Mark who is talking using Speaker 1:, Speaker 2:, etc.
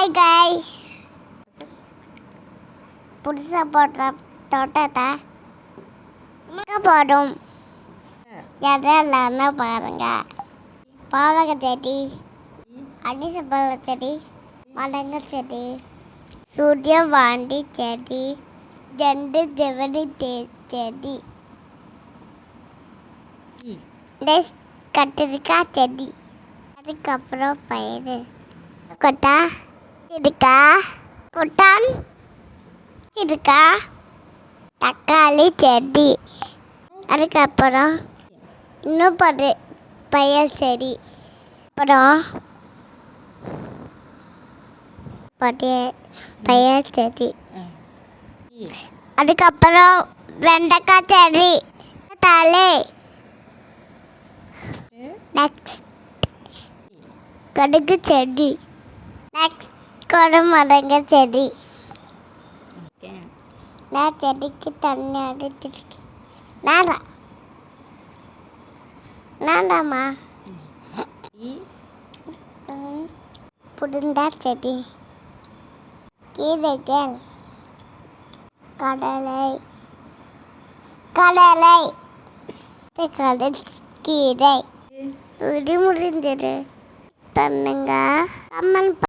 Speaker 1: Hi guys, புதுசாக போடுற தோட்டத்தை போடும் எதெல்லாம் பாருங்க. பாவக செடி, அடிசப்பழ செடி, மடங்கு செடி, சூரியவாண்டி செடி, ஜண்டு ஜெவடி செடி, கத்திரிக்காய் செடி, அதுக்கப்புறம் பயிறு கொட்டா இருக்கா, கொட்டான் இருக்கா, தக்காளி செடி, அதுக்கப்புறம் இன்னும் பயிர் செடி, அப்புறம் பயிர் செடி, அதுக்கப்புறம் வெண்டைக்காய் செடி, தலை, நெக்ஸ்ட் கடுகு செடி, நெக்ஸ்ட் கொடமடங்க செடி. நான் செடிக்கு தண்ணி அடிச்சிருக்கேன். நான்டாமா புடுந்தா செடி, கீரைகள், கடலை கீரை முடிந்தது. பண்ணுங்க கமெண்ட்